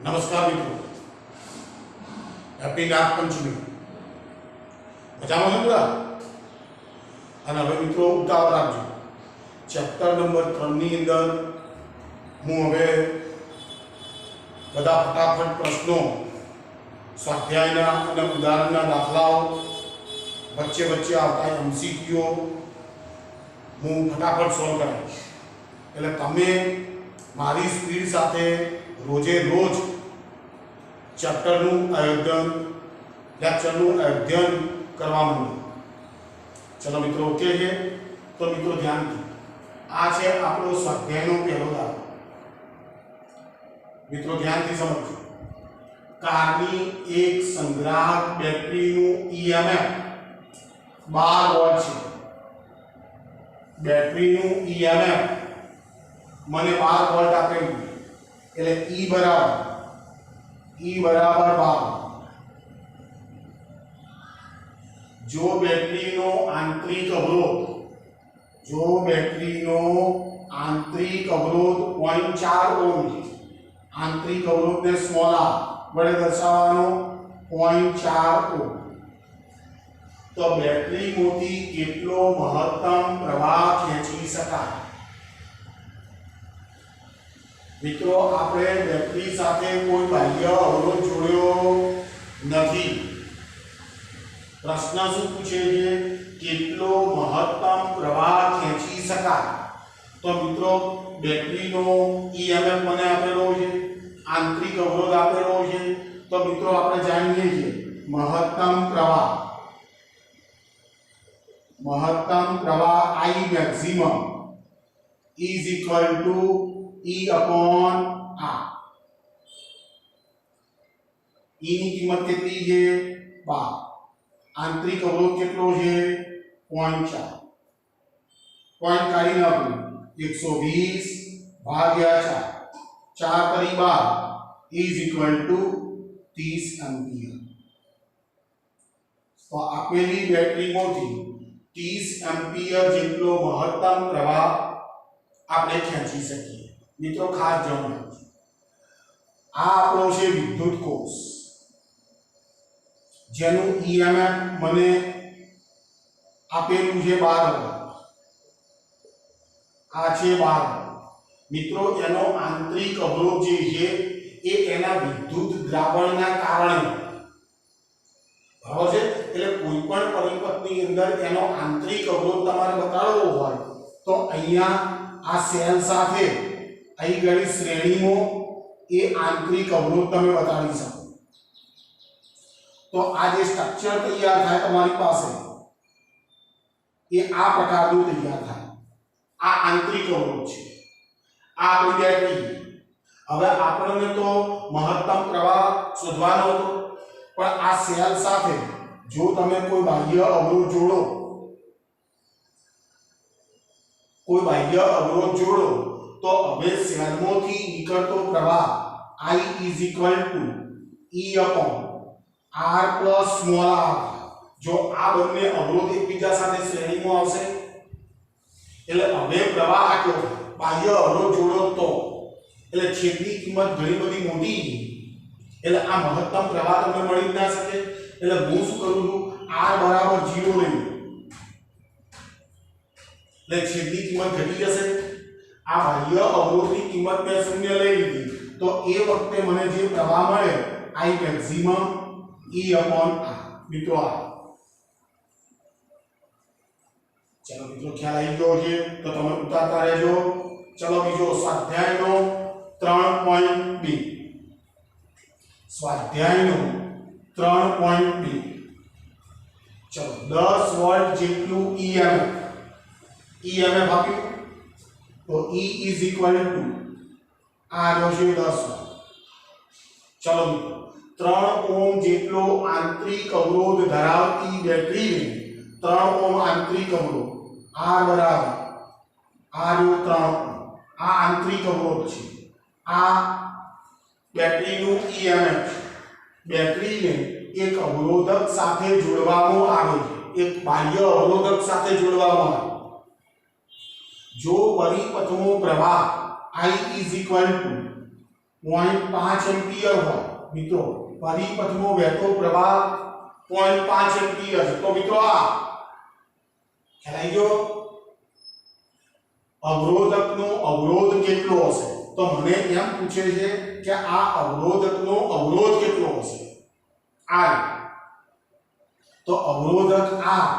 नमस्कार मित्रों, हैप्पी नाग पंचमी। मजाમાં છો બધા? અને હવે મિત્રો ઉતાવળ રાખજો। ચેપ્ટર નંબર 3 ની અંદર હું હવે બધા ફટાફટ પ્રશ્નો, સ્વાધ્યાયના અને ઉદાહરણના દાખલાઓ, વચ્ચે વચ્ચે આવતા એમસીક્યુ હું ફટાફટ સોલ્વ કરાવીશ। એટલે તમે મારી સ્પીડ સાથે રોજે રોજ ચેપ્ટરનું આયોજન, લેક્ચરનું અધ્યયન કરવા માંડો। ચલો મિત્રો, ઓકે છે? તો મિત્રો ધ્યાનથી, આ છે આપણો સ્વાધ્યાયનો પહેલો દાખલો। મિત્રો ધ્યાનથી સમજો। કારની એક સંગ્રાહક બેટરીનું ઈએમએફ 12 વોલ્ટ છે। બેટરીનું ઈએમએફ મને 12 વોલ્ટ આપેલું, એટલે E બરાબર 12। જો બેટરીનો આંતરિક અવરોધ 0.4 ઓહ્મ છે। આંતરિક અવરોધને સ્મોલ r વડે દર્શાવવાનો 0.4 ઓહ્મ। તો બેટરીમાંથી કેટલો મહત્તમ પ્રવાહ ખેંચી શકાય? મિત્રો, આપણે બેટરી સાથે કોઈ બાહ્ય અવરોધ જોડ્યો નથી। પ્રશ્ન શું પૂછે છે? કેટલો મહત્તમ પ્રવાહ ખેંચી શકાય? તો મિત્રો, બેટરીનો ઈએમએફ મને આપેલો છે, આંતરિક અવરોધ આપેલો છે। તો મિત્રો આપણે જાણીએ છીએ મહત્તમ પ્રવાહ I maximum is equal to E upon R। E ની કિંમત કેટલી છે? 12। આંતરિક અવરોધ કેટલો છે? 0.4। પોઈન્ટ કાઢી નાખો, 120 ભાગ્યા 4 કરી 12 is equal to 30 એમ્પિયર। તો આપેલી બેટરીમાંથી 30 એમ્પિયર જેટલો મહત્તમ પ્રવાહ આપણે ખેંચી શકીએ। મિત્રો ખાસ ધ્યાન રાખજો, આ આપણો છે વિદ્યુત કોષ, જેનું ઈએમએફ મને આપેલું છે 12 વોલ્ટ। આ છે 12। મિત્રો, એનો આંતરિક અવરોધ જે છે એ એના વિદ્યુત દ્રાવણના કારણે, બરાબર છે? એટલે કોઈ પણ પરિપથની અંદર એનો આંતરિક અવરોધ તમારે બતાડવો હોય તો અહીંયા આ સેલ સાથે અહીં ગળી શ્રેણીમાં એ આંતરિક અવરોધ તમે બતાડી શકો। તો આ જે સ્ટ્રક્ચર તૈયાર થાય તમારી પાસે, એ આ પ્રકારનું તૈયાર થાય। આ આંતરિક અવરોધ છે, આ આપણી બેટરી। હવે આપણને તો મહત્તમ પ્રવાહ શોધવાનો હતો, પણ આ સેલ સાથે જો તમે કોઈ બાહ્ય અવરોધ જોડો, તો હવે સેલમાંથી નીકળતો પ્રવાહ I is equal to E upon R plus small r। જો આ બંને અવરોધ એકબીજા સાથે શ્રેણીમાં આવશે, એટલે હવે પ્રવાહ આટલો, બાહ્ય અવરોધ જોડો તો, એટલે છેદની કિંમત ઘણી બધી મોટી, એટલે આ મહત્તમ પ્રવાહ તમને મળી જ ના શકે। એટલે હું શું કરું છું, R બરાબર 0 લઈ, એટલે છેદની કિંમત ઘટી જશે। આ બાહ્ય અવરોધની કિંમત મેં 0 લઈ લીધી, તો એ વખતે મને જે પ્રવાહ મળે I maximum E upon R। મિત્રો આ ચલો મિત્રો ખ્યાલ આવી ગયો છે? તો તમે ઉતારતા રહેજો। ચલો બીજો સ્વાધ્યાયનો 3.2, સ્વાધ્યાયનો 3.2। ચલો 10 વોલ્ટ જેટલું ઈએમએફ આપ્યું, તો E is equal to આ રહ્યો છે 10 વોલ્ટ। ચલો મિત્રો, 3 ઓહ્મ જેટલો આંતરિક અવરોધ ધરાવતી બેટરીને 3 ઓહ્મ આંતરિક અવરોધ R બરાબર આ રહ્યો 3 ઓહ્મ, આ આંતરિક અવરોધ છે, આ બેટરીનું ઈએમએફ છે। બેટરીને એક અવરોધક સાથે જોડવામાં આવે છે, એક બાહ્ય અવરોધક સાથે જોડવામાં આવે। જો પરિપથનો પ્રવાહ I is equal to 0.5 ampere હોય મિત્રો, પરિપથમાં વહેતો પ્રવાહ 0.5 એમ્પિયર છે, તો મિત્રો આ ખ્યાલ આવી ગયો? અવરોધકનો અવરોધ કેટલો હશે? તો મને એમ પૂછે છે કે આ અવરોધકનો અવરોધ કેટલો હશે? R. તો અવરોધક R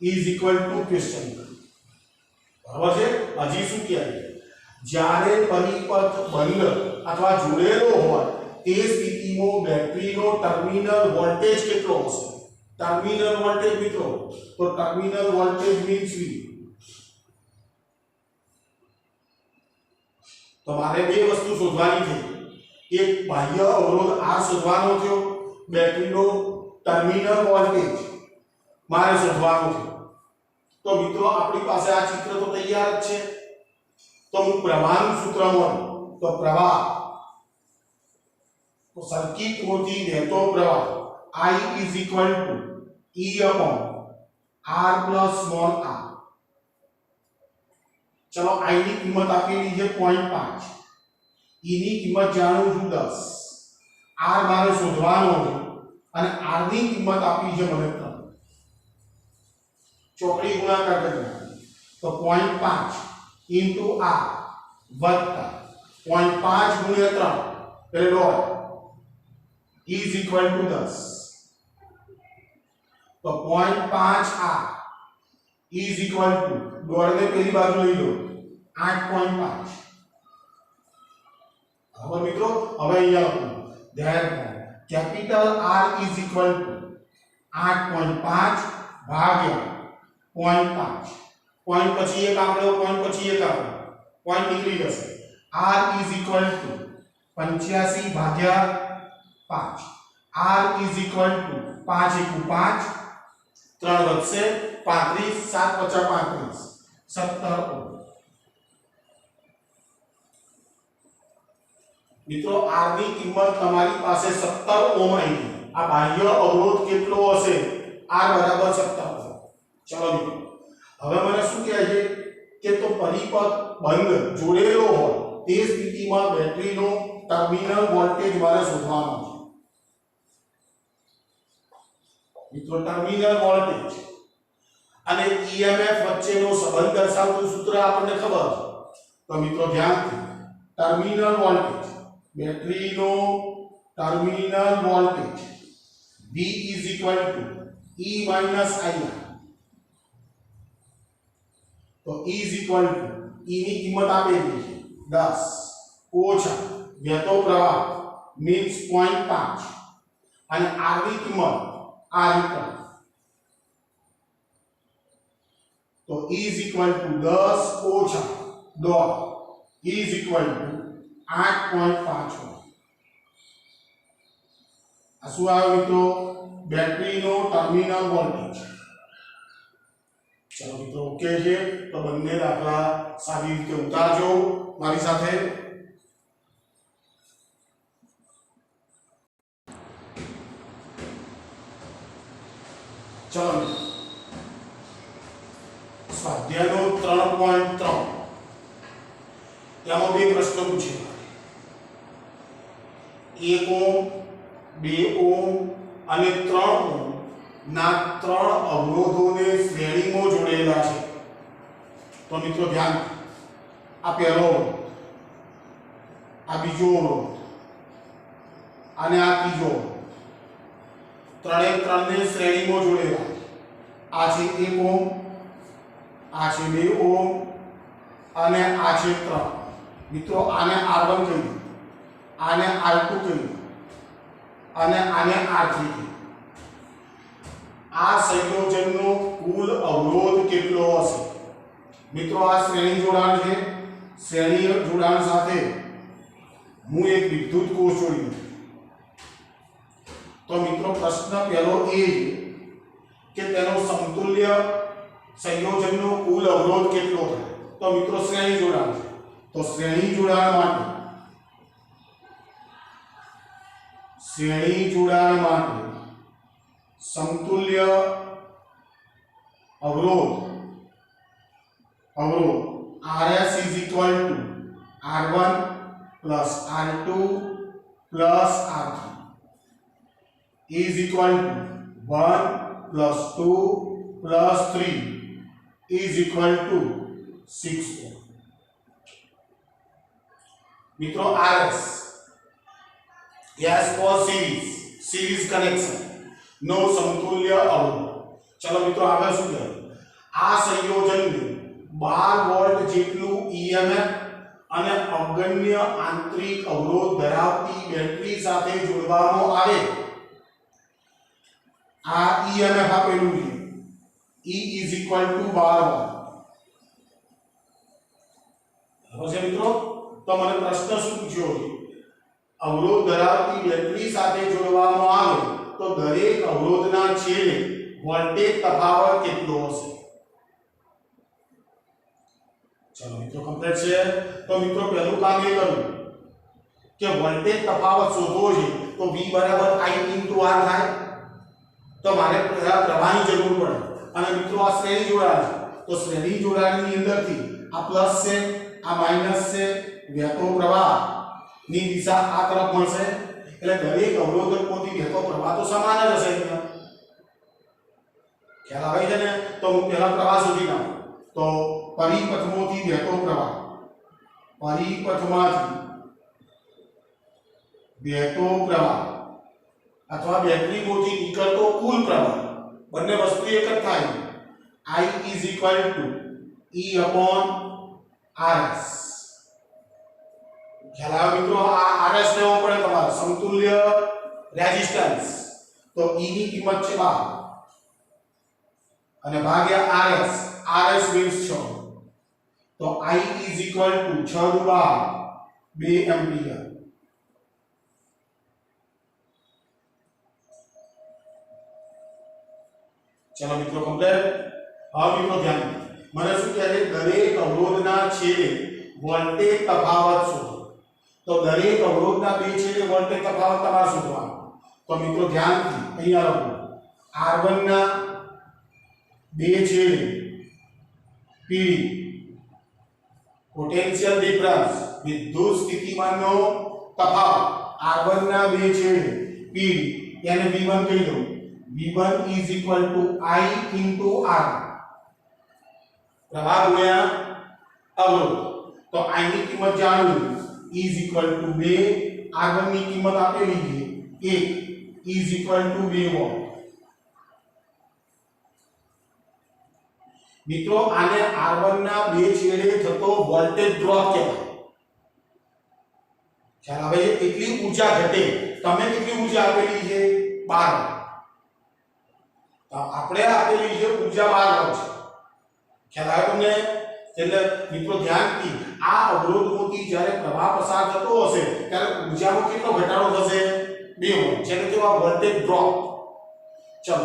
is equal to question, બરાબર છે? હજી શું કહે છે? જ્યારે પરિપથ બંધ અથવા જોડેલો હોય તે સ્થિતિમાં બેટરીનો ટર્મિનલ વોલ્ટેજ કેટલો હશે? ટર્મિનલ વોલ્ટેજ મિત્રો, તો ટર્મિનલ વોલ્ટેજ મીન્સ V. તો મારે બે વસ્તુ શોધવાની થઈ, એક બાહ્ય અવરોધ R શોધવાનો થયો, બેટરીનો ટર્મિનલ વોલ્ટેજ મારે શોધવાનો થયો. તો મિત્રો આપણી પાસે આ ચિત્ર તો તૈયાર જ છે. તો હું પ્રવાહનું સૂત્ર મળ્યું, તો પ્રવાહ, તો સર્કિટમાંથી વહેતો પ્રવાહ I is equal to E upon R plus small r. चलो I ની કિંમત આપેલી છે 0.5, E ની કિંમત જાણું છું 10, R મારે શોધવાનો છે અને R ની કિંમત આપી છે મને 3. ચોકડી ગુણાકાર કરી નાખીએ તો 0.5 into R વત્તા 0.5 ગુણ્યા 3 એટલે દોઢ is equal to 10. તો 0.5 R is equal to દોઢ ને પેલી બાજુ લઈ લો 8.5. હવે મિત્રો હવે અહીંયા લખો ધ્યાન capital R is equal to 8.5 ભાગ્યા 0.5. પોઈન્ટ પછી એક આંકડો, પોઈન્ટ પછી એક આંકડો, પોઈન્ટ નીકળી જશે. R is equal to 85 ભાગ્યા 5. R is equal to 5 * 5 3 વધશે 35 7 * 5 35 17 ઓહ્મ. મિત્રો R ની કિંમત તમારી પાસે 17 ઓહ્મ આવી. આ બાહ્ય અવરોધ કેટલો હશે? R બરાબર 17 ઓહ્મ. ચલો મિત્રો હવે મને શું કહે છે કે તો પરિપથ બંધ જોડેલો હોય તે સ્થિતિમાં બેટરીનો ટર્મિનલ વોલ્ટેજ મારે શોધવાનો છે. મિત્રો ટર્મિનલ વોલ્ટેજ અને EMF વચ્ચેનો સંબંધ દર્શાવતું સૂત્ર આપણને ખબર છે. તો મિત્રો ધ્યાનથી ટર્મિનલ વોલ્ટેજ, બેટરીનો terminal voltage V is equal to E minus IR. તો E is equal to E ની કિંમત આપેલી છે 10 ઓછા વહેતો પ્રવાહ મીન્સ 0.5 અને R ની કિંમત આ રીતે. તો E is equal to 10 ઓછા દોઢ E is equal to 8.5. આ શું આવ્યું મિત્રો? બેટરીનો ટર્મિનલ વોલ્ટેજ. चलो મિત્રો ઓકે છે. તો બંને દાખલા સારી રીતે ઉતારજો મારી સાથે. ચલો સ્વાધ્યાયનો 3.3 એમાં બે પ્રશ્નો પૂછ્યા. 1 ઓહ્મ 2 ઓહ્મ અને 3 ઓહ્મ ના 3 અવરોધોને શ્રેણીમાં જોડેલા છે. તો મિત્રો ધ્યાન, આ પહેલો અવરોધ, આ બીજો અવરોધ અને આ ત્રીજો અવરોધ, ત્રણે ત્રણને શ્રેણીમાં જોડેલા છે. આ છે 1 ઓહ્મ, આ છે 2 ઓહ્મ અને આ છે 3. મિત્રો આને R1 કહીએ, આને R2 કહીએ અને આને R3 કહીએ. આ સંયોજનનો કુલ અવરોધ કેટલો હશે? મિત્રો આ શ્રેણી જોડાણ છે. શ્રેણી જોડાણ સાથે હું એક વિદ્યુત કોષ જોડી દઉં. તો મિત્રો પ્રશ્ન પહેલો એ છે કે તેનો સમતુલ્ય સંયોજનનો કુલ અવરોધ કેટલો થાય? તો મિત્રો શ્રેણી જોડાણ છે. તો શ્રેણી જોડાણ માટે સમતુલ્ય અવરોધ Rs is equal to R1 plus R2 plus R3 is equal to 1 plus 2 plus 3 is equal to 6 ohm. मित्रों RS S for series connection નો સમતુલ્ય અવરોધ. ચલો મિત્રો આગળ શું કહે, આ સંયોજનને 12 વોલ્ટ જેટલું EMF અને અગણ્ય આંતરિક અવરોધ ધરાવતી બેટરી સાથે જોડવામાં આવે. આ EMF આપેલું છે E is equal to 12 volt. બરાબર છે મિત્રો? તો મને પ્રશ્ન શું પૂછ્યો છે, અવરોધ ધરાવતી બેટરી સાથે જોડવામાં આવે તો દરેક અવરોધના છેડે વોલ્ટેજ તફાવત કેટલો હશે. ચલો મિત્રો કમ્પ્લીટ છે. તો મિત્રો પહેલું કામ એ કરું કે વોલ્ટેજ તફાવત શોધવો છે તો V બરાબર I * R થાય. તો મારે પ્રવાહની જરૂર પડે અને મિત્રો આ શ્રેણી જોડાણ છે તો શ્રેણી જોડાણની અંદરથી આ પ્લસ છે આ માઈનસ છે, વહેતો પ્રવાહ ની દિશા આ તરફ મળશે એટલે દરેક અવરોધકમાંથી વહેતો પ્રવાહ તો સમાન જ હશે. ખ્યાલ આવે છે ને? તો હું પહેલા પ્રવાહ શોધી નાખું. તો પરિપથમાંથી વહેતો પ્રવાહ, પરિપથમાંથી વહેતો પ્રવાહ અથવા બેટરીમાંથી નીકળતો કુલ પ્રવાહ, બંને વસ્તુ એક જ થાય. I is equal to E upon RS. ખ્યાલ આવે મિત્રો? આ RS લેવો પડે તમારે, સમતુલ્ય રેઝિસ્ટન્સ. તો E ની કિંમત છે 12 અને ભાગ્યા RS. RS means 6. તો I is equal to 6 * 12 2 ampere. ચલો મિત્રો કમ્પ્લીટ. હવે મિત્રો ધ્યાન દો, મને શું કહે છે, દરેક અવરોધના છેડે વોલ્ટેજ તફાવત શોધો. તો દરેક અવરોધના બે છેડે વોલ્ટેજ તફાવત તમારે શોધવાનો. તો મિત્રો ધ્યાનથી અહીંયા લખો, R1 ના બે છેડે P પોટેન્શિયલ ડિફરન્સ વિદ્યુત સ્થિતિમાનનો તફાવત. R1 ના બે છેડે P એને V1 કહી દઉં. V1 is equal to I into R. પ્રવાહ ગુણ્યા અવરોધ. તો I ની કિંમત જાણવી is equal to 2, R1 ની કિંમત આપેલી છે 1 is equal to 2 વોલ્ટ. મિત્રો આને R1 ના બે છેડે થતો વોલ્ટેજ ડ્રોપ કહેવાય. ખ્યાલ આવે છે? એટલી ઊર્જા ઘટે. તમે કેટલી ઊર્જા આપેલી છે? 12. તો આપણે આપેલી છે ઊર્જા 12 વોલ્ટ છે. ખ્યાલ આવે તમને? એટલે મિત્રો ધ્યાનથી આ અવરોધમાંથી જ્યારે પ્રવાહ પસાર થતો હશે ત્યારે ઊર્જામાં કેટલો ઘટાડો થશે? 2 વોલ્ટ. જેને કહેવાય વોલ્ટેજ ડ્રોપ. ચલો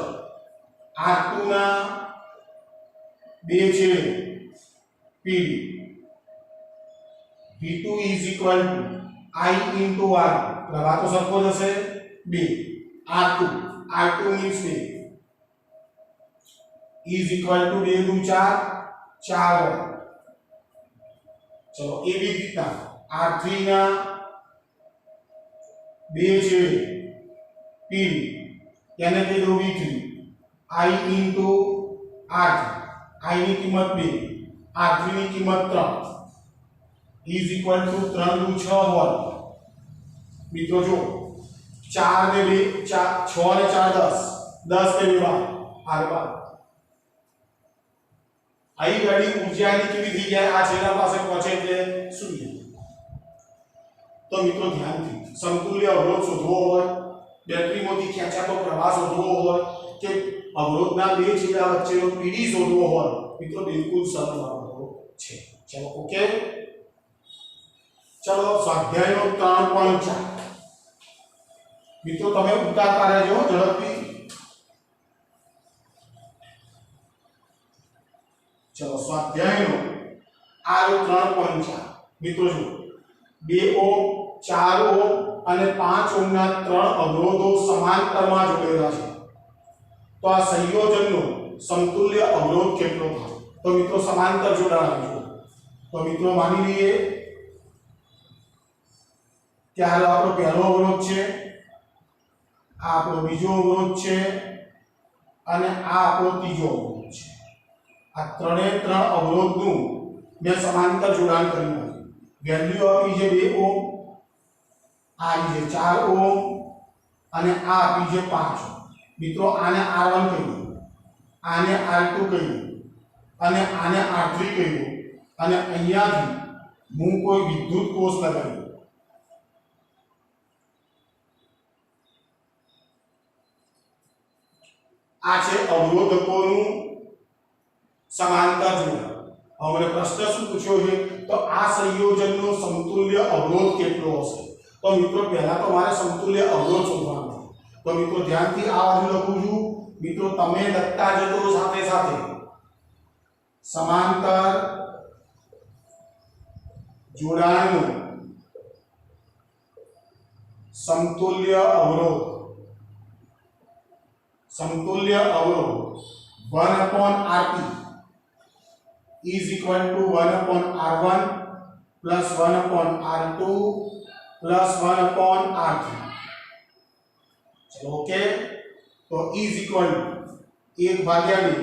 R2 ના બે છેડે P V2 is equal to I into R. પ્રવાહ તો સરખો જ હશે 2. R2 means 2 is equal to 2 * 4 volt. ચલો એવી રીતના R3 ના બે છેડે P એને કહી દો V3 I into R3. I ની કિંમત 2, R3 ની કિંમત 3 is equal to 3 * 6 વોલ્ટ. મિત્રો જો 4 ને 2 6 ને 4 10 10 ને 2 12 આઈ ગાડી ઊર્જાની કેવી થઈ જાય? આ છેડા પાસે પહોંચે એટલે શૂન્ય. તો મિત્રો ધ્યાનથી સમતુલ્ય અવરોધ શોધવો હોય, બેટરીમાંથી ખેંચાતો પ્રવાહ શોધવો હોય કે અવરોધના બે છેડા વચ્ચેનો પીડી શોધવો હોય મિત્રો બિલકુલ સરળ બાબતો છે. ચલો ઓકે. ચલો સ્વાધ્યાયનો 3.4 મિત્રો તમે ઉતારતા રહેજો ઝડપથી. ચલો સ્વાધ્યાયનો આ 3.4 મિત્રો જો 2 ઓહ્મ 4 ઓહ્મ અને 5 ઓહ્મના 3 અવરોધો સમાંતરમાં જોડેલા છે. તો આ સંયોજનનો સમતુલ્ય અવરોધ કેટલો થાય? તો મિત્રો સમાંતર જોડાણ છે. તો મિત્રો માની લઈએ કે હાલો આપણો પહેલો અવરોધ છે, આ આપણો બીજો અવરોધ છે અને આ આપણો ત્રીજો અવરોધ છે. આ ત્રણે ત્રણ અવરોધનું મેં સમાંતર જોડાણ કર્યું છે. વેલ્યુ આપી છે 2 ઓહ્મ, આ આવી છે 4 ઓહ્મ અને આ આપી છે 5 ઓહ્મ. મિત્રો આને R1 કહીએ, આને R2 કહીએ અને આને R3 કહીએ અને અહીંયાથી હું કોઈ વિદ્યુત કોષ લગાવ્યો. આ છે અવરોધકોનું સમાંતર જોડાણ. હવે મને પ્રશ્ન શું પૂછ્યો છે તો આ સંયોજનનો સમતુલ્ય અવરોધ કેટલો હશે? તો મિત્રો પહેલા તો મારે સમતુલ્ય અવરોધ શોધવાનો છે. તો મિત્રો ધ્યાનથી આ બાજુ લખું છું. મિત્રો તમે લખતા જતો સાથે સાથે સમાંતર જોડાણનું સમતુલ્ય અવરોધ 1/Rp is equal to 1/R1 plus 1/R2 plus 1/R3. चलो ओके. तो is equal to 1/2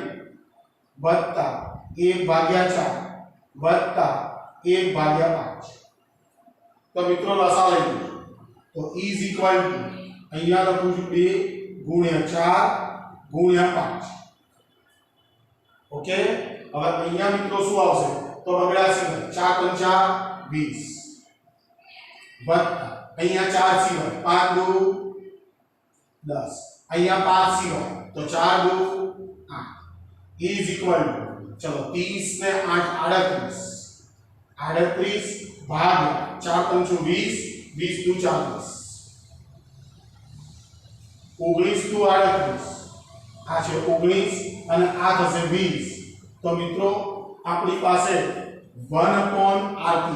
વત્તા 1/4 વત્તા 1/5. તો મિત્રો લસા લઈએ તો is equal to અહીંયા લખું છું 2 ગુણ્યા 4 ગુણ્યા 5. ઓકે. હવે અહીંયા મિત્રો શું આવશે તો બગડ્યા સિવાય 4 × 5 = 20 વત્તા અહીંયા 4 સિવાય 5 × 2 = 10. અહીંયા 5 સિવાય તો 4 × 2 = 8 is equal to चलो 30 ને 8 38 ભાગ્યા 4 × 5 = 20 20 × 40 19 × 38 આ છે 19 અને આ થશે 20. તો મિત્રો આપણી પાસે 1/Rp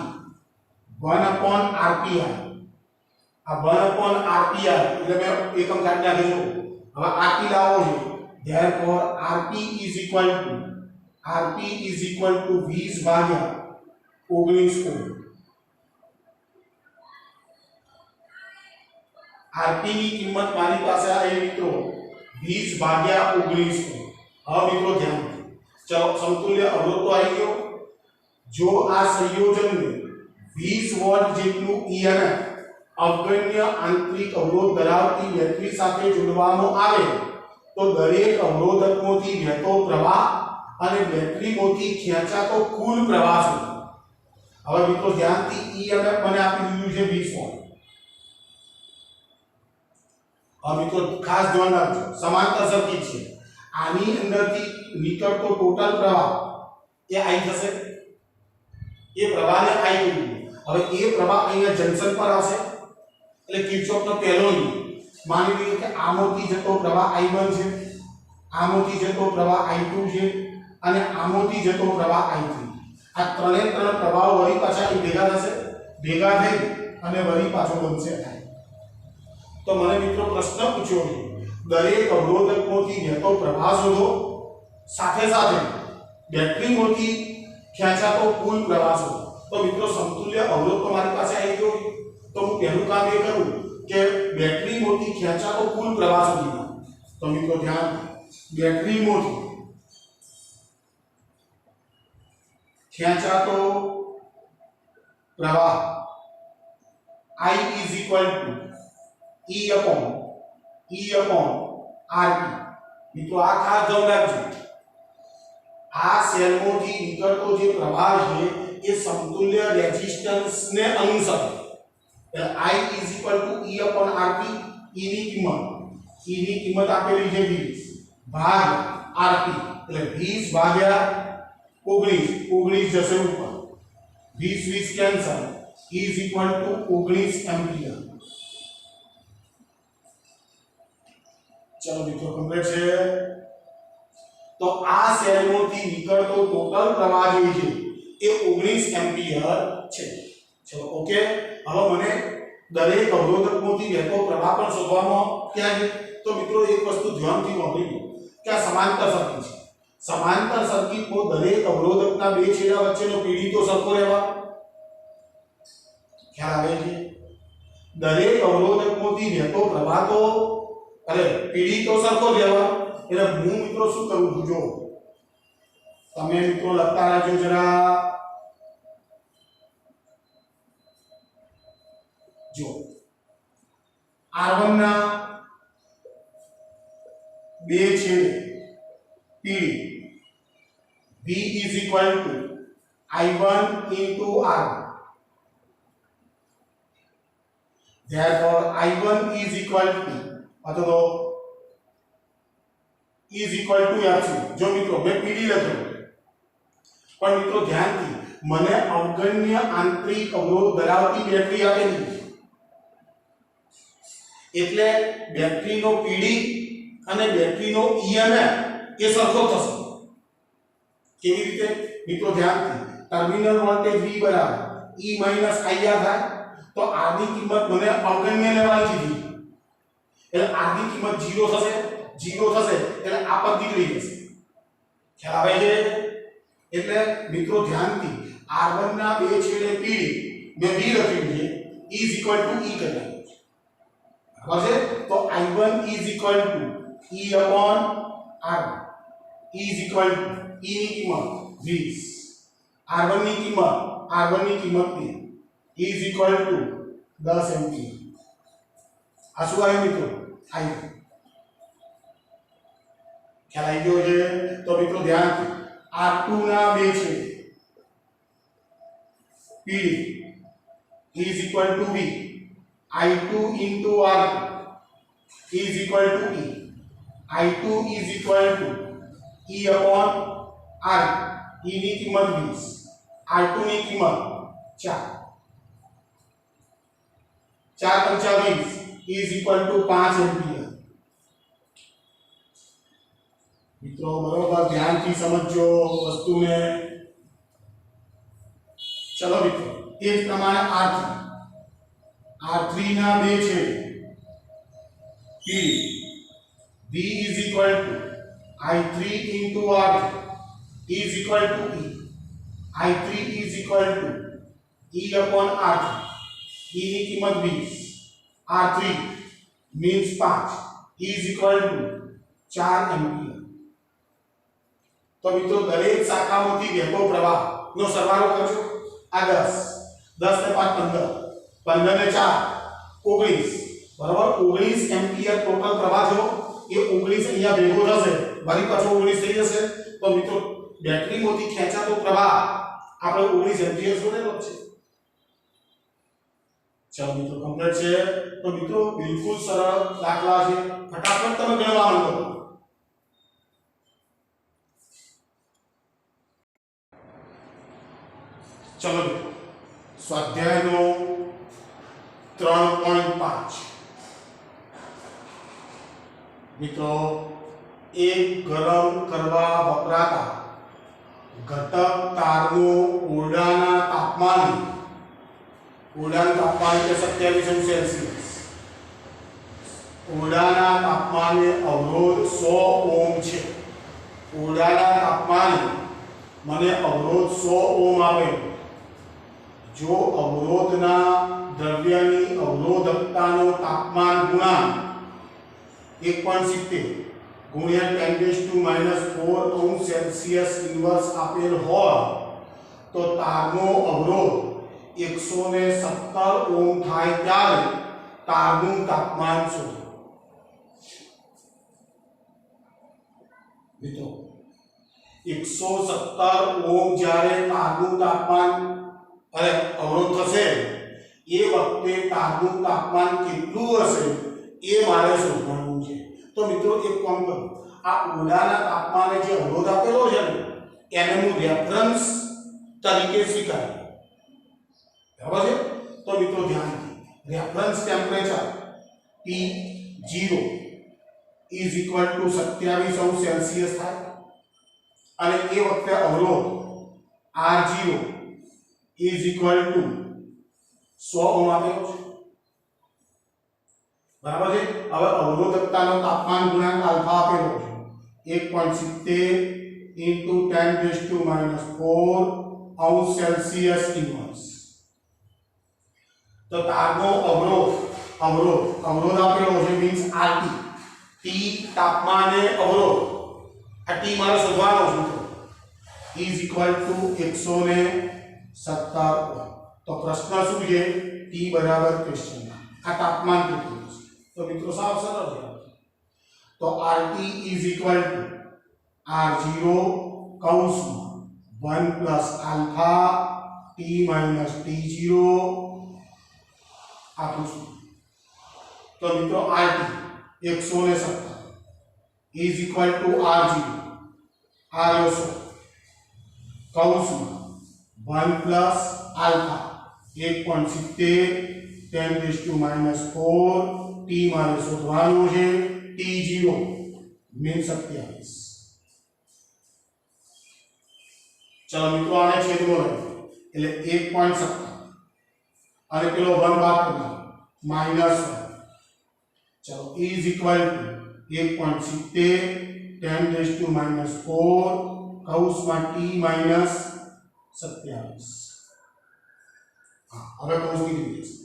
1/Rpi આ 1/Rpi એટલે મેં એકમ કાઢી નાખ્યું. હવે Rp લાવો છે. therefore Rp is equal to 20/19 ohm. Rp ની કિંમત મારી પાસે આવી મિત્રો 20/19 ઓહ્મ. હવે મિત્રો ધ્યાન ચલો સમતુલ્ય અવરોધ તો આવી ગયો. જો આ સંયોજનને 20 વોલ્ટ જેટલું EMF અવગણ્ય આંતરિક અવરોધ ધરાવતી બેટરી સાથે જોડવામાં આવે તો દરેક અવરોધકમાંથી વહેતો પ્રવાહ અને બેટરીમાંથી ખેંચાતો કુલ પ્રવાહ શોધો. હવે મિત્રો ધ્યાનથી EMF મને આપી દીધું છે 20 વોલ્ટ. હવે મિત્રો ખાસ ધ્યાન રાખજો સમાંતર સર્કિટ છે. આની અંદરથી નીકળતો ટોટલ પ્રવાહ એ I થશે. એ પ્રવાહને I કહીએ. હવે એ પ્રવાહ અહીંયા જંકશન પર આવશે એટલે કિર્ચોફનો પહેલો નિયમ માની લઈએ કે આમાંથી જતો પ્રવાહ I1 છે, આમાંથી જતો પ્રવાહ I2 છે અને આમાંથી જતો પ્રવાહ I3. આ ત્રણે ત્રણ પ્રવાહો વળી પાછા અહીં ભેગા થશે, ભેગા થઈ અને વળી પાછો બનશે I. તો મને મિત્રો પ્રશ્ન પૂછ્યો છે દરેક અવરોધકમાંથી વહેતો પ્રવાહ શોધો, સાથે સાથે બેટરીમાંથી ખેંચાતો કુલ પ્રવાહ શોધો. તો મિત્રો સમતુલ્ય અવરોધ તો મારી પાસે આવી ગયો. તો હું પહેલું કામ એ કરું કે બેટરીમાંથી ખેંચાતો કુલ પ્રવાહ શોધી લઉં. તો મિત્રો ધ્યાન બેટરીમાંથી ખેંચાતો પ્રવાહ I is equal to E/Rp. મિત્રો આ ખાસ ધ્યાન રાખજો. આ સેલમાંથી નીકળતો જે પ્રવાહ છે એ સમતુલ્ય રેઝિસ્ટન્સ ને અનુસરે. એટલે I is equal to E/Rp. E ની કિંમત આપેલી છે 20 ભાગ Rp એટલે 20/19 જશે ઉપર. 20 cancel is equal to 19 ampere. ચલો મિત્રો કમ્પ્લીટ છે. તો આ સેલમાંથી નીકળતો ટોટલ પ્રવાહ જે છે એ 19 એમ્પિયર છે. ચલો ઓકે. હવે મને દરેક અવરોધકમાંથી વહેતો પ્રવાહ પણ શોધવાનો ક્યાં છે. તો મિત્રો એક વસ્તુ ધ્યાનથી વાપરી લો કે આ સમાંતર સર્કિટ છે. સમાંતર સર્કિટમાં દરેક અવરોધકના બે છેડા વચ્ચેનો પીડી તો સરખો રહેવા ખ્યાલ આવે છે. દરેક અવરોધકમાંથી વહેતો પ્રવાહ તો પીડી તો સરખો જ રહેવાનો. એટલે હું મિત્રો શું કરું છું, જો તમે મિત્રો લખતા રહેજો જરા. જો R1 ના બે છેડે પીડી V is equal to I1 into R. Therefore I1 is equal to અથવા is equal to absolute. જો મિત્રો મેં પીડી લખ્યું, પણ મિત્રો ધ્યાનથી મને અવગણ્ય આંતરિક અવરોધ ધરાવતી બેટરી આપેલી છે, એટલે બેટરીનો પીડી અને બેટરીનો EMF એ સરખો થશે. કેવી રીતે મિત્રો ધ્યાનથી, ટર્મિનલ વોલ્ટેજ V બરાબર E માઈનસ IR થાય, તો R ની કિંમત મને અવગણ્ય લેવાની કીધી, એટલે R ની કિંમત 0 થશે. 0 થશે એટલે આ પદ નીકળી જશે. ખ્યાલ આવે છે? એટલે મિત્રો ધ્યાનથી R1 ના બે છેડે પીડી મેં V લખ્યું છે, E is equal to E કરી નાખ્યું છે. બરાબર છે? તો I1 is equal to E upon R. E is equal to E ની કિંમત 20, R1 ની કિંમત 2, E is equal to 10 ampere. આ શું આવ્યું મિત્રો? I1. ખ્યાલ આવી ગયો છે? તો મિત્રો ધ્યાનથી R2 ના બે છે પીડી E is equal to V, I2 into R2 is equal to E. I2 is equal to E upon R. E ની કિંમત 20, R2 ની કિંમત 4. 4 पंचा 20 is equal to 5 एम्पियर. મિત્રો બરોબર ધ્યાનથી સમજો વસ્તુને. ચલો મિત્રો એ જ પ્રમાણે R3 ના બે છે પીડી V is equal to I3 into R3 is equal to E. I3 is equal to E upon R3. E ની કિંમત 20, R3 means 5, E is equal to 4 ampere. તો મિત્રો દરેક શાખામાંથી વહેતો પ્રવાહનો સરવાળો કરજો. આ 10 ને 5 15, 15 ને 4 19, બરાબર 19 એમ્પિયર ટોટલ પ્રવાહ જો એ 19 અહીંયા ભેગો થશે, વળી પાછો 19 થઈ જશે. તો મિત્રો બેટરીમાંથી ખેંચાતો પ્રવાહ આપણે 19 એમ્પિયર શોધેલો છે. ચાલો મિત્રો કમ્પ્લીટ છે. તો મિત્રો બિલકુલ સરળ દાખલા છે, ફટાફટ તમે ગણવાનું કરો. ચલો સ્વાધ્યાયનો 3.5 મિત્રો એક ગરમ કરવા વપરાતા ઘટક તારનો ઓરડાના તાપમાને, ઓરડાનું તાપમાન એટલે 27 સેલ્સિયસ, ઓરડાના તાપમાને અવરોધ 100 ઓહ્મ છે. ઓરડાના તાપમાને મને અવરોધ 100 ઓહ્મ આપે. જો અવરોધના દ્રવ્યની અવરોધકતાનો તાપમાન ગુણાંક 1.70 ગુણ્યા 10⁻⁴ ઓહ્મ સેલ્સિયસ ઇન્વર્સ આપેલ હોય તો તારનો અવરોધ 117 ઓહ્મ થાય ત્યારે તારનું તાપમાન શોધો. મિત્રો 117 ઓહ્મ જ્યારે તારનું તાપમાન અવરોધ થશે એ વખતે તારનું તાપમાન કેટલું હશે એ મારે શોધવાનું છે. તો મિત્રો એક કામ કરો, આ ઓરડાના તાપમાને જે અવરોધ આપેલો છે ને એને હું રેફરન્સ તરીકે સ્વીકારું. બરાબર છે? તો મિત્રો ધ્યાનથી reference temperature T0 is equal to 27 Celsius થાય અને એ વખતે અવરોધ R0 is equal to 100 ohm આપેલો છે. બરાબર છે? હવે અવરોધકતાનો તાપમાન ગુણાંક આલ્ફા આપેલો છે 1.70 into 10⁻⁴ ઓહ્મ સેલ્સિયસ ઇન્વર્સ. તો તારનો અવરોધ આપેલો છે મીન્સ RT. T તાપમાને અવરોધ, આ T મારે શોધવાનો છે ઇઝ ઇક્વલ ટુ 117 ઓહ્મ. તો પ્રશ્ન શું છે? T બરાબર ક્વેશ્ચન આ તાપમાન કેટલું છે? તો મિત્રો સાવ સરળ છે. તો RT is equal to R0 કૌંસમાં 1 plus alpha T minus T0 આપું છું. તો મિત્રો RT 117 is equal to R0 R100 કૌંસમાં 1 પ્લસ આલ્ફા 1.70 10⁻⁴ T મારે શોધવાનું છે T0 મીન્સ 27. ચલો મિત્રો આને છેદમાં લઈએ એટલે 1.17 અને પેલો 1 બાદ કરી -1. ચલો ઇઝ ઇક્વલ ટુ 1.70 10⁻⁴ કૌંસમાં T માઇનસ 27. હવે કૌંસ નીકળી જશે.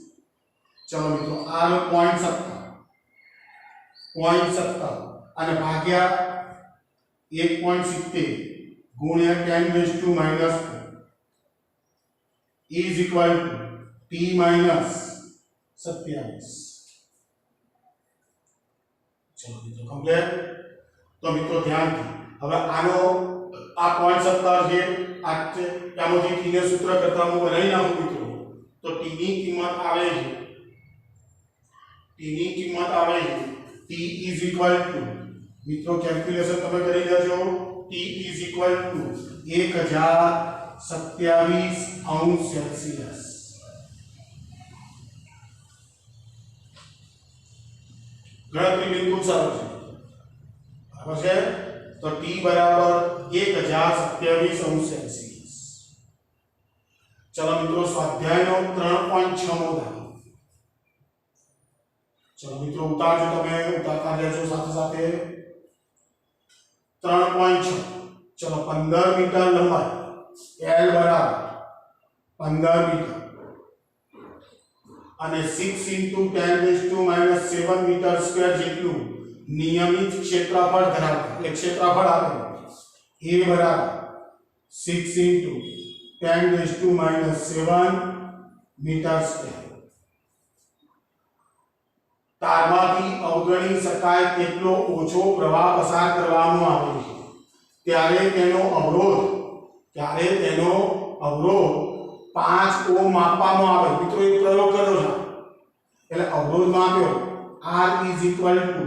ચલો મિત્રો આ 0.17 અને ભાગ્યા 1.70 ગુણ્યા 10⁻⁴ is equal to T minus 27. ચલો મિત્રો કમ્પ્લીટ. તો મિત્રો ધ્યાનથી હવે આનો આ 0.17 છે આ છે ત્યાંથી T ને સૂત્ર કરતા હું બનાવી નાખું મિત્રો. તો T ની કિંમત આવે છે T ઇઝ ઇક્વલ ટુ મિત્રો કેલ્ક્યુલેશન તમે કરી લેજો. T is equal to 1027°C. ગણતરી બિલકુલ સરળ છે. બરાબર છે. તો T બરાબર 1027°C. ચલો મિત્રો સ્વાધ્યાયનો 3.6 મો દાખલો. ચલો મિત્રો ઉતારજો, તમે ઉતારતા રહેજો સાથે સાથે. 3.6 ચલો 15 મીટર લંબાઈ L બરાબર 15 મીટર અને 6 × 10⁻⁷ મીટર સ્ક્વેર જેટલું નિયમિત ક્ષેત્રફળ ધરાવતા એટલે ક્ષેત્રફળ આપેલું A બરાબર 6 × 10⁻⁷ મીટર સ્ક્વેર. તારમાંથી અવગણી શકાય તેટલો ઓછો પ્રવાહ પસાર કરવામાં આવે છે ત્યારે તેનો અવરોધ 5 ઓહ્મ માપવામાં આવે. મિત્રો એક પ્રયોગ કર્યો છે એટલે અવરોધ માપ્યો R is equal to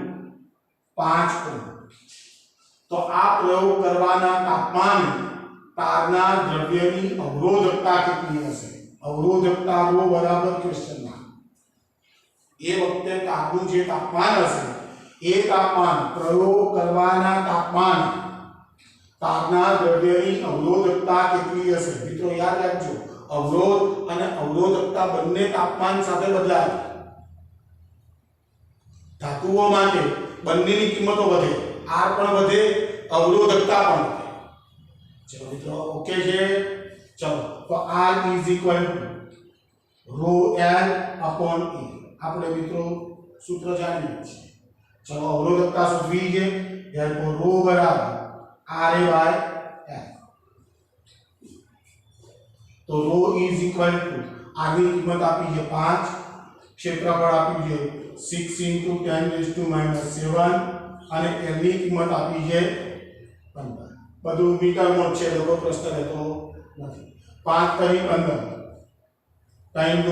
5 ohm. તો આ પ્રયોગ કરવાના તાપમાને તારના દ્રવ્યની અવરોધકતા કેટલી હશે? અવરોધકતા ρ બરાબર ક્વેશ્ચન માર્ક. એ વખતે તાપનું જે તાપમાન હશે એ તાપમાન પ્રયોગ કરવાના તાપમાન તારના દ્રવ્યની અવરોધકતા કેટલી હશે? મિત્રો યાદ રાખજો અવરોધ અને અવરોધકતા બંને તાપમાન સાથે બદલાય. ધાતુઓ માટે બંનેની કિંમતો વધે, R પણ વધે, અવરોધકતા પણ વધે. ચલો મિત્રો ઓકે છે. ચલો તો R is equal to ρL upon A. આપણે મિત્રો સૂત્ર જાણીએ છીએ. ચલો અવરોધકતા શોધવી છે therefore ρ બરાબર RA/L. તો ρ ઇઝ ઇક્વલ ટુ R ની કિંમત આપી છે 5, ક્ષેત્રફળ આપ્યું છે 6 × 10⁻⁷ અને L ની કિંમત આપી છે 15. બધું મીટરમાં છે લોકો પ્રશ્ન રહેતો નથી. 5 × 15 3 ×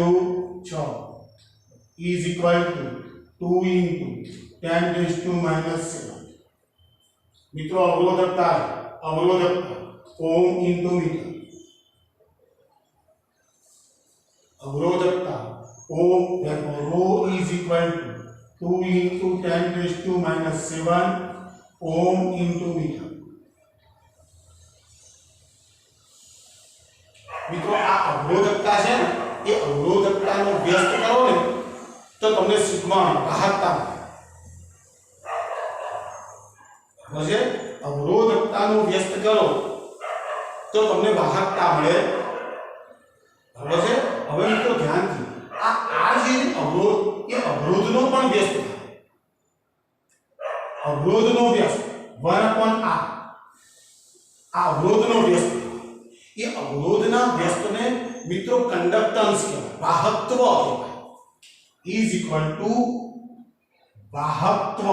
6 is equal to 2 × 10⁻⁷. મિત્રો અવરોધકતા ઓહ્મ ઇન્ટુ મીટર. અવરોધકતા ohm therefore ρ is equal to 2 × 10⁻⁷ ohm into metre. મિત્રો આ અવરોધકતા છે ને એ અવરોધકતાનો વ્યસ્ત કરો ને તો તમને સિગ્મા વાહકતા મળે. અવરોધકતાનો વ્યસ્ત કરો તો તમને વાહકતા મળે. બરાબર છે. હવે મિત્રો ધ્યાનથી આ ચીજ અવરોધ એ અવરોધનો પણ વ્યસ્ત થાય, અવરોધનો વ્યસ્ત 1/r આ અવરોધનો વ્યસ્ત એ અવરોધના વ્યસ્તને મિત્રો કંડક્ટન્સ કહેવાય, વાહકત્વ કહેવાય, ઇઝ ઇક્વલ ટુ વાહકત્વ,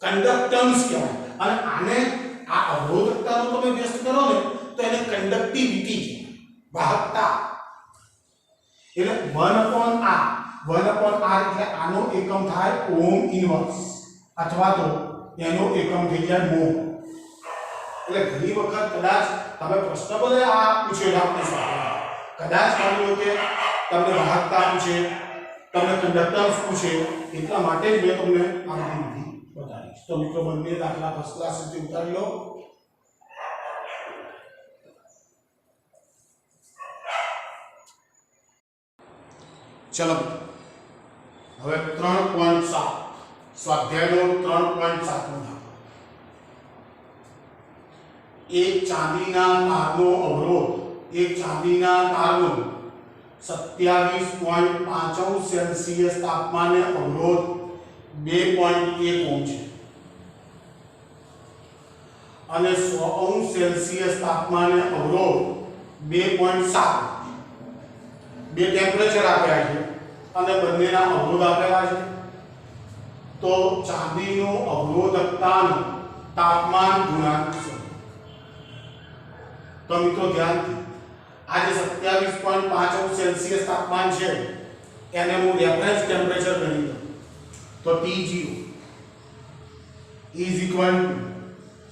કંડક્ટન્સ કહેવાય. અને આને આ અવરોધકતાનો તમે વ્યસ્ત કરો ને તો એને કંડક્ટિવિટી કહેવાય, વાહકતા. એટલે 1/r 1/r એટલે આનો એકમ થાય ઓહમ ઇન્વર્સ અથવા તો એનો એકમ થઈ જાય મોહ. એટલે ઘણી વખત કદાચ તમે પ્રશ્ન ભલે આ પૂછ્યો આપણી સાથે, કદાચ માની લો કે તમને વાહકતા પૂછે, તમને કંડક્ટન્સ પૂછે, એટલા માટે જ મેં તમને આ બધી બતાવીશ. તો મિત્રો બંને દાખલા ફર્સ્ટ ક્લાસ રીતે ઉતારી લો. ચલો હવે 3.7 સ્વાધ્યાયનો 3.7 નો દાખલો. એક ચાંદીના તારનો અવરોધ, એક ચાંદીના તારનો 27.5 સેલ્સિયસ તાપમાને અવરોધ 2.1 ઓહમ છે અને 100 સેલ્સિયસ તાપમાને અવરોધ 2.7. બે ટેમ્પરેચર આપ્યા છે અને બંનેના અવરોધ આપેલા છે. તો ચાંદીનો અવરોધકતાનો તાપમાન ગુણાંક છે. તો મિત્રો ધ્યાનથી આ જે 27.5 સેલ્સિયસ તાપમાન છે એને હું રેફરન્સ ટેમ્પરેચર ગણી લઉં તો T0 is equal to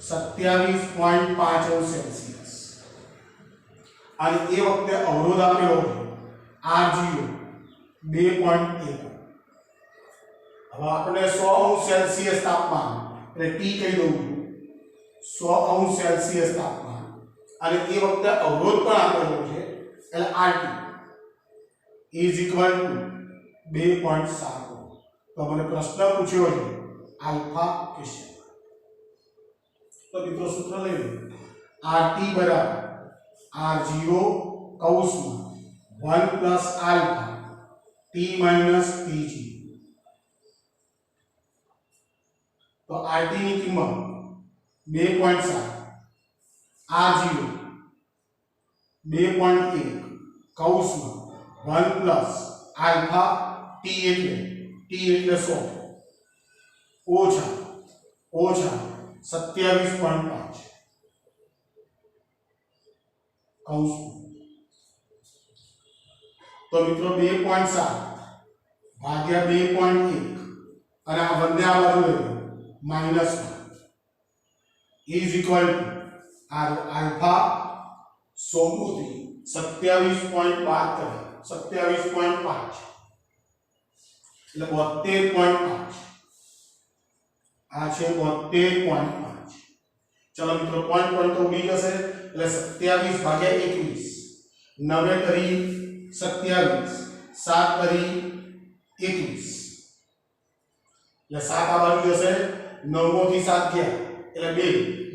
27.5 Celsius અને એ વખતે અવરોધ આપેલો છે R0 2.1. હવે આપણે 100 સેલ્સિયસ તાપમાન એટલે T કહી દઉં છું, 100 સેલ્સિયસ તાપમાન અને એ વખતે અવરોધ પણ આપેલો છે એટલે RT is equal to 2.7. તો મને પ્રશ્ન પૂછ્યો છે આલ્ફા ક્વેશ્ચન. તો મિત્રો સૂત્ર લઈ લો, RT બરાબર R0 કૌંસમાં 1 plus alpha T minus Tg. તો RT ની કિંમત 2.7, R0 2.1 કૌંસમાં 1 પ્લસ આલ્ફા T એટલે 100 ઓછા 27.5 કૌંસમાં. તો મિત્રો 2.7 ભાગ્યા 2.1 અને આ બંને આ બાજુ લઈ minus is equal to alpha 100 27.5 એટલે 72.5 આ છે 72.5. ચલો મિત્રો પોઈન્ટ તો ઉડી જશે એટલે 27 ભાગ્યા 21 9 કરી 27 7 કરી 21 એટલે 7 આ બાજુ જશે 9 થી 7 ગયા એટલે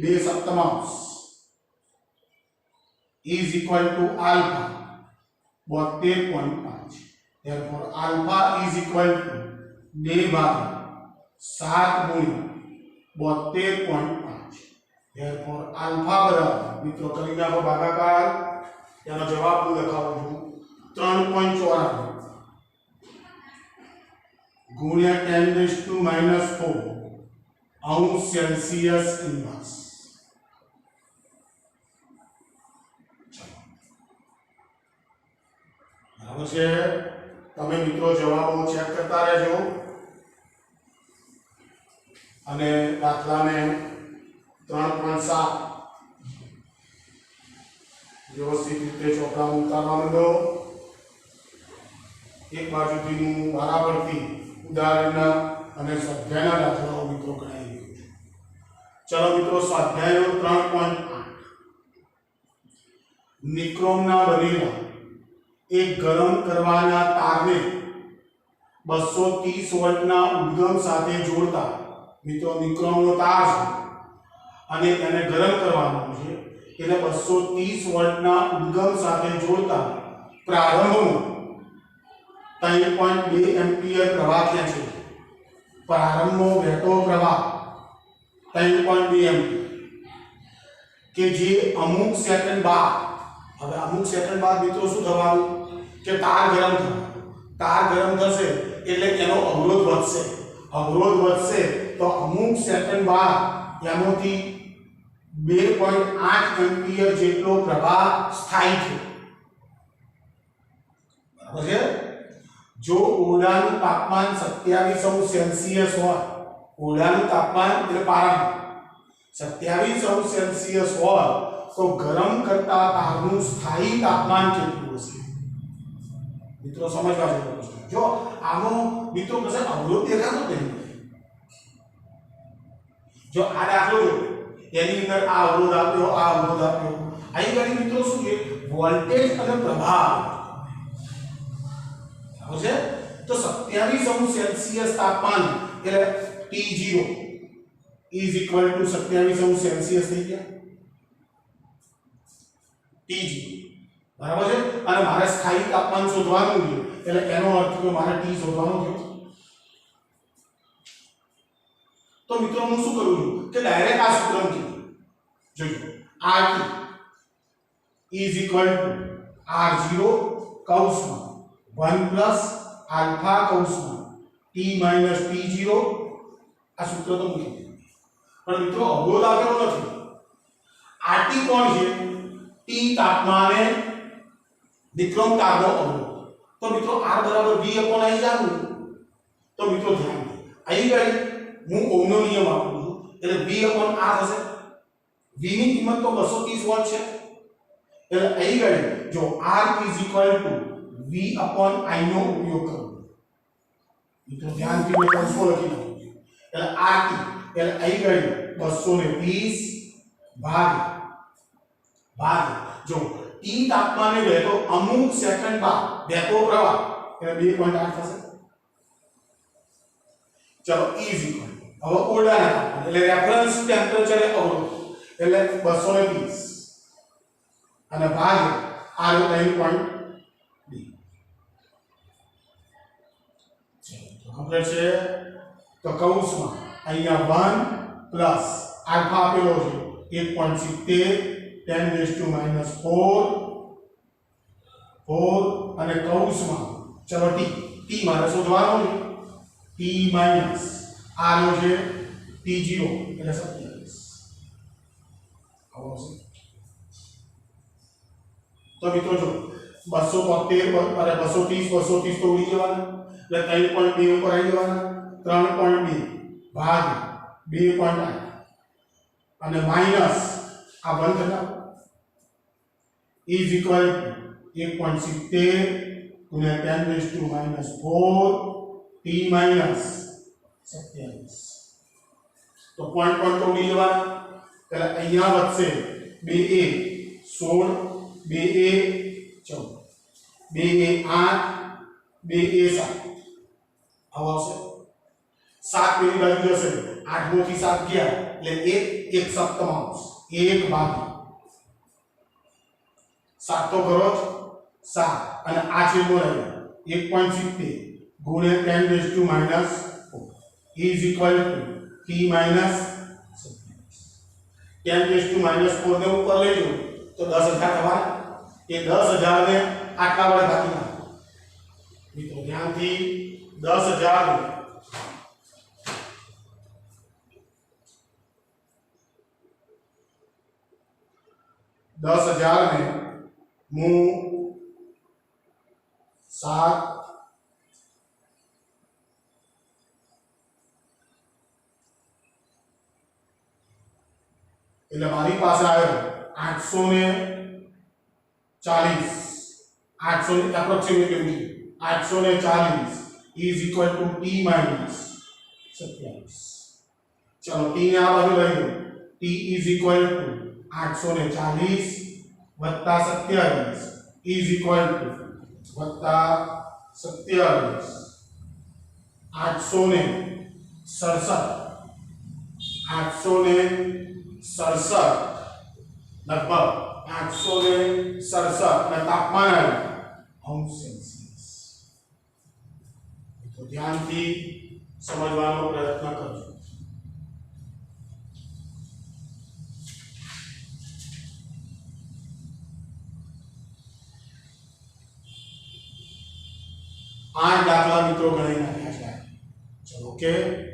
2 સપ્તમાંશ is equal to alpha 72.5. therefore alpha is equal to 2 ભાગ્યા 7 ગુણ્યા 72.5. therefore alpha બરાબર મિત્રો કરી નાખો ભાગાકાર, એનો જવાબ હું લખાવું છું 3.94 ગુણ્યા 10⁻⁴ અંશ સેલ્સિયસ ઇન્વર્સ. બરાબર છે. તમે મિત્રો જવાબો ચેક કરતા રહેજો અને દાખલાને 3.7 વ્યવસ્થિત રીતે ચોપડામાં ઉતારવા માંડો. એક બાજુથી હું બરાબરથી ઉદાહરણના અને સ્વાધ્યાયના દાખલાઓ મિત્રો ગણાવી રહ્યો છું. ચલો મિત્રો સ્વાધ્યાયનો 3.8 નિક્રોમના બનેલા એક ગરમ કરવાના તારને 230 વોલ્ટના ઉદ્ગમ સાથે જોડતા મિત્રો નિક્રોમનો તાર છે અને એને ગરમ કરવાનો છે એને 230 વોલ્ટના ઉદ્ગમ સાથે જોડતા પ્રારંભમાં 3.2 એમ્પિયર પ્રવાહ ખેંચે. પ્રારંભમાં વહેતો પ્રવાહ 3.2 એમ્પિયર કે જે અમુક સેકન્ડ બાદ, હવે અમુક સેકન્ડ બાદ મિત્રો શું થવાનું કે તાર ગરમ થશે. તાર ગરમ થશે એટલે એનો અવરોધ વધશે. અવરોધ વધશે તો અમુક સેકન્ડ બાદ એમાંથી 2.8 એમ્પિયર જેટલો પ્રવાહ સ્થાયી થયો. બરાબર છે. જો ઓરડાનું તાપમાન 27° સેલ્સિયસ હોય, ઓરડાનું તાપમાન એટલે પારાનું 27° સેલ્સિયસ હોય તો ગરમ કરતા તારનું સ્થાયી તાપમાન કેટલું હશે? મિત્રો સમજવા જેવો પ્રશ્ન. જો આનો મિત્રો કશે અવરોધ દેખાતો જ નહીં. જો આ દાખલો જો એની અંદર આ અવરોધ આપ્યો, આ અવરોધ આપ્યો, અહીં ઘણી મિત્રો શું છે વોલ્ટેજ અને પ્રવાહ છે. તો 27° સેલ્સિયસ તાપમાન એટલે T0 is equal to 27° Celsius થઈ ગયા T0. બરાબર છે. અને મારે સ્થાયી તાપમાન શોધવાનું છે એટલે એનો અર્થ કે મારે T શોધવાનો છે. તો મિત્રો હું શું કરું છું કે ડાયરેક્ટ આ સૂત્ર મૂકી જોજો. RT is equal to R0 કૌંસમાં 1 plus alpha કૌંસમાં T minus T0 આ સૂત્ર તો મૂકી દીધું. પણ મિત્રો અવરોધ આપેલો નથી. RT કોણ છે? T તાપમાને વિક્રમ તારનો અવરોધ. તો મિત્રો R બરાબર V upon I જાણું. તો મિત્રો ધ્યાન દે અહીં ગઈ હું ઓહમનો નિયમ આપું છું એટલે V upon R હશે. V ની કિંમત તો 230 વોલ્ટ છે એટલે અહીં ગઈ જો R is equal to V upon I નો ઉપયોગ કરો. મિત્રો ધ્યાનથી મેં કૌંસો લખી નાખ્યું એટલે RT એટલે અહીં ગઈ 230 ભાગ જો T તાપમાને વહેતો અમુક સેકન્ડ બાદ વહેતો પ્રવાહ એટલે 2.8 થશે. ચલો is equal હવે ઓરડાના તાપમાન એટલે રેફરન્સ ટેમ્પરેચર અવરોધ એટલે 230 અને ભાગ R 3.2 કમ્પ્લીટ છે. તો કૌંસમાં અહીંયા 1 પ્લસ આલ્ફા આપેલો છે 1.70 10⁻⁴ અને કૌંસમાં ચલો t મારે શોધવાનો છે t માઈનસ આનો છે T0 એટલે 27 આવો છે. તો મિત્રો જો 273 અને 230 તો ઉડી જવાના એટલે 3.2 ઉપર આવી જવાના. 3.2 ભાગ 2.8 અને માઈનસ આ બંધ થતા is equal to 1.70 10⁻⁴ T minus 27. તો પોઈન્ટ તો ઉડી જવાના એટલે અહીંયા વધશે 2a 16 2a 14 2a 8 2a 7 આવો આવશે. 7 પેલી બાજુ જશે 8 માંથી 7 ગયા એટલે 1 સપ્તમાંશ 1 ભાગી 7 તો કરો જ 7 અને આ છેદનો રહે 1.70 ગુણ્યા 10⁻⁴ is equal to T minus 10⁻⁴ ને ઉપર લઈ જાઓ તો 10,000 થવાના. એ 10,000 ને આટલા વડે ભાગી નાખો. મિત્રો ધ્યાનથી 10,000 ને હું 7 એટલે મારી પાસે આવ્યો 840 approximately 840 is equal to T minus 27. चलो T ने आ बाजू लઈ લો. T is equal to 840 વત્તા 27 is equal to વત્તા 27 867 લગભગ 567 અને તાપમાન આવ્યું અંશ સેલ્સિયસ. તો ધ્યાનથી સમજવાનો પ્રયત્ન કરજો. આ દાખલા મિત્રો ગણી નાખ્યા છે. ચલો ઓકે.